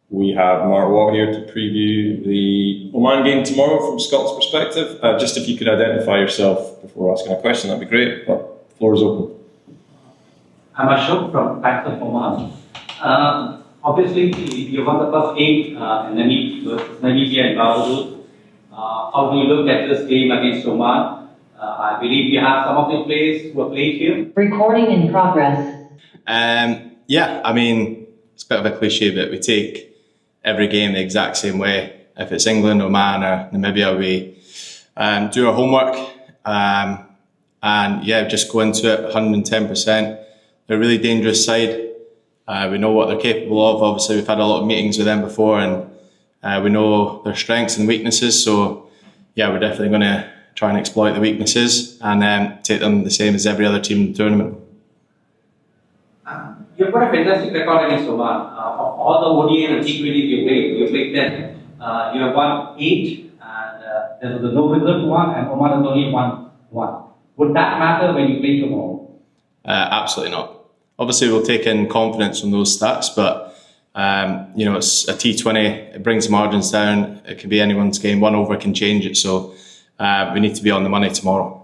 We have Mark Watt here to preview the Oman game tomorrow from Scott's perspective. Just if you could identify yourself before asking a question, that'd be great. But the floor is open. I'm Ashok from Pax of Oman. Obviously, you won the first game in Namibia and Barbados. How do you look at this game against Oman? I believe you have some of the players who are playing here. Recording in progress. Yeah, I mean, it's a bit of a cliche, but we take every game the exact same way. If it's England, Oman or Namibia, we do our homework and just go into it 110%. They're a really dangerous side. We know what they're capable of. Obviously, we've had a lot of meetings with them before and we know their strengths and weaknesses. So, yeah, we're definitely going to try and exploit the weaknesses and take them the same as every other team in the tournament. You've got a fantastic record against Oman. Of all the ODI and T20 you played 10. You have won 8, and there was a no result one, and Oman has only won 1. Would that matter when you play tomorrow? Absolutely not. Obviously, we'll take in confidence from those stats, but it's a T20. It brings the margins down. It could be anyone's game. One over can change it. So we need to be on the money tomorrow.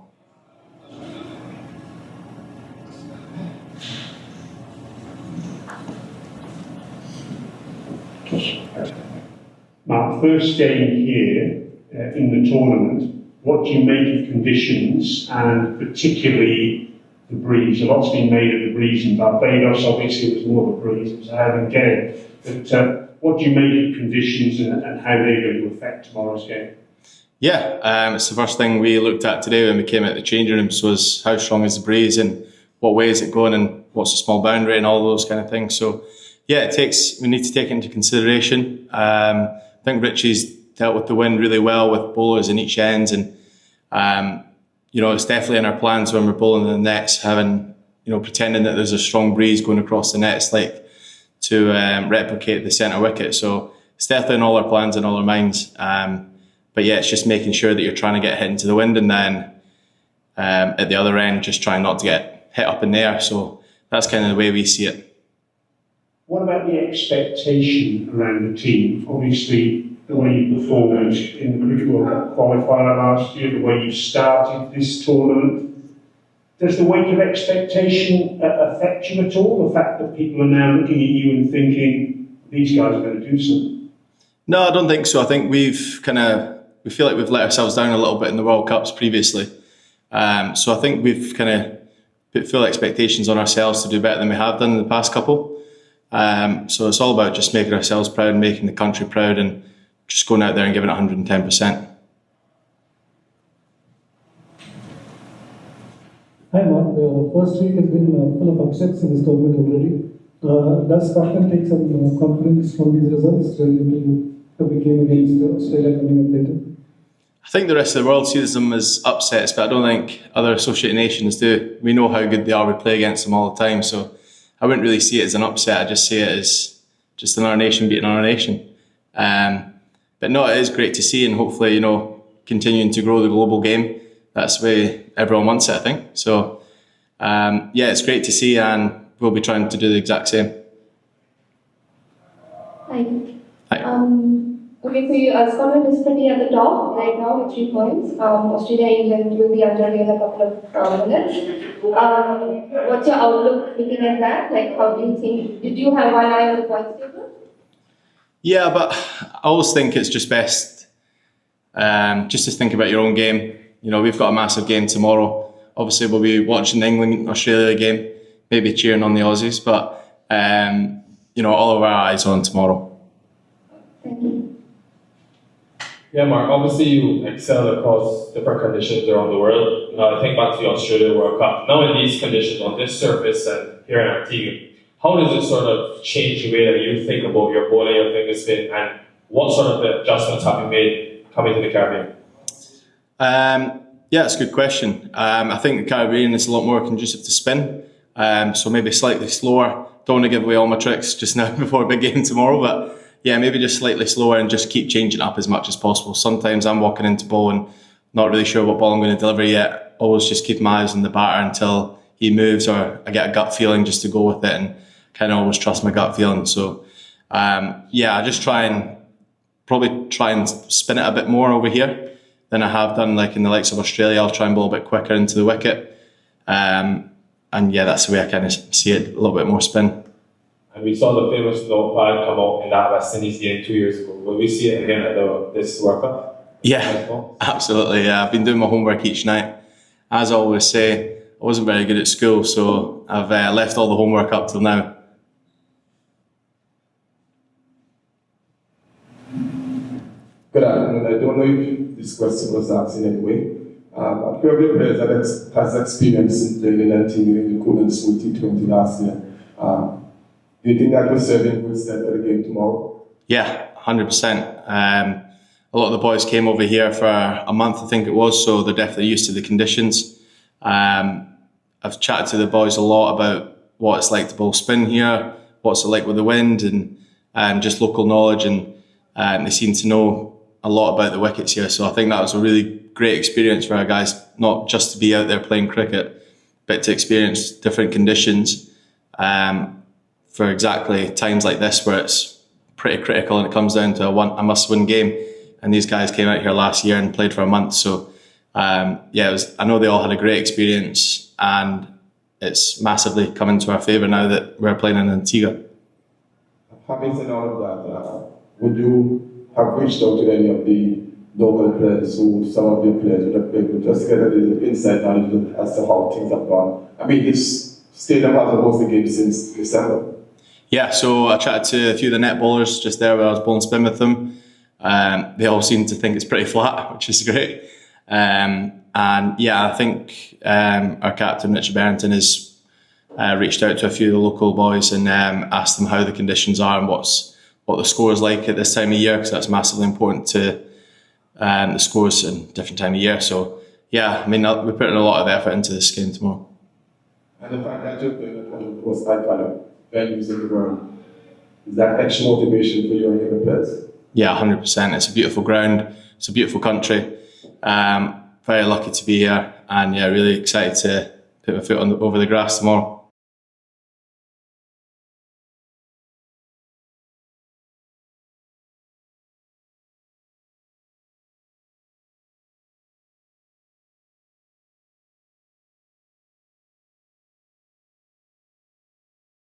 Mark, first game here in the tournament, what do you make of conditions and particularly the breeze? A lot's been made of the breeze in Barbados. Obviously it was more of a breeze, it was a howling gale. But what do you make of conditions and how they're going to affect tomorrow's game? Yeah, it's the first thing we looked at today when we came out the changing rooms was how strong is the breeze and what way is it going and what's the small boundary and all those kind of things. So yeah, we need to take it into consideration. I think Richie's dealt with the wind really well with bowlers in each ends and it's definitely in our plans when we're bowling the nets, having, pretending that there's a strong breeze going across the nets, like to replicate the centre wicket. So it's definitely in all our plans and all our minds. But yeah, it's just making sure that you're trying to get hit into the wind and then at the other end, just trying not to get hit up in the air. So that's kind of the way we see it. What about the expectation around the team? Obviously, the way you performed in the Cricket World Cup qualifier last year, the way you started this tournament, does the weight of expectation affect you at all? The fact that people are now looking at you and thinking, these guys are going to do something? No, I don't think so. I think we feel like we've let ourselves down a little bit in the World Cups previously. So I think we've kind of put full expectations on ourselves to do better than we have done in the past couple. So it's all about just making ourselves proud, making the country proud and just going out there and giving it 110%. Hi Mark, the first week has been full of upsets in this tournament already. Does Scotland take some confidence from these results into the big game against Australia coming up later? I think the rest of the world sees them as upsets, but I don't think other associated nations do. We know how good they are, we play against them all the time, so I wouldn't really see it as an upset. I just see it as just another nation beating another nation. But no, it is great to see and hopefully, continuing to grow the global game. That's the way everyone wants it, I think. So, it's great to see and we'll be trying to do the exact same. Hi. Hi. Okay, so Scotland is pretty at the top right now with 3 points. Australia, England will be under in a couple of minutes. What's your outlook looking at that? Like, how do you think? Did you have one eye on the points table? Yeah, but I always think it's just best just to think about your own game. We've got a massive game tomorrow. Obviously, we'll be watching the England-Australia game, maybe cheering on the Aussies, but all of our eyes on tomorrow. Thank you. Yeah, Mark, obviously you excel across different conditions around the world. I think back to the Australia World Cup. Now in these conditions, on this surface and here in Antigua, how does it sort of change the way that you think about your bowling, your finger spin, and what sort of adjustments have you made coming to the Caribbean? It's a good question. I think the Caribbean is a lot more conducive to spin, so maybe slightly slower. Don't want to give away all my tricks just now before a big game tomorrow, but yeah, maybe just slightly slower and just keep changing up as much as possible. Sometimes I'm walking into ball and not really sure what ball I'm going to deliver yet. Always just keep my eyes on the batter until he moves or I get a gut feeling just to go with it and kind of always trust my gut feeling. So I just probably try and spin it a bit more over here than I have done, like in the likes of Australia. I'll try and bowl a bit quicker into the wicket. And yeah, that's the way I kind of see it, a little bit more spin. And we saw the famous notepad come out in that West Indies game 2 years ago. Will we see it again at this World Cup? Yeah, absolutely. Yeah, I've been doing my homework each night. As I always say, I wasn't very good at school, so I've left all the homework up till now. Good afternoon. I don't know if this question was asked in any way. A few of your players has experience in playing in a team in the cool and smooth T20 last year. Do you think that will serve in good stead for the game tomorrow? Yeah, 100%. A lot of the boys came over here for a month, I think it was, so they're definitely used to the conditions. I've chatted to the boys a lot about what it's like to bowl spin here, what's it like with the wind, and just local knowledge, and they seem to know a lot about the wickets here. So I think that was a really great experience for our guys, not just to be out there playing cricket, but to experience different conditions for exactly times like this where it's pretty critical and it comes down to a must-win game. And these guys came out here last year and played for a month. So I know they all had a great experience, and it's massively come into our favour now that we're playing in Antigua. Having said all of that, would you have reached out to any of the local players who some of your players would have played with, just to get a little insight knowledge as to how things have gone? I mean, this stadium hasn't hosted games since December. Yeah, so I chatted to a few of the net bowlers just there where I was bowling spin with them. They all seem to think it's pretty flat, which is great. And yeah, I think our captain, Richard Barrington, has reached out to a few of the local boys and asked them how the conditions are and what the score is like at this time of year, because that's massively important to the scores in different time of year. So yeah, I mean, we're putting a lot of effort into this game tomorrow. And the fact that you're playing at one of the most iconic venues in the world, is that extra motivation for you and your players? Yeah, 100%. It's a beautiful ground. It's a beautiful country. Very lucky to be here, and yeah, really excited to put my foot over the grass tomorrow.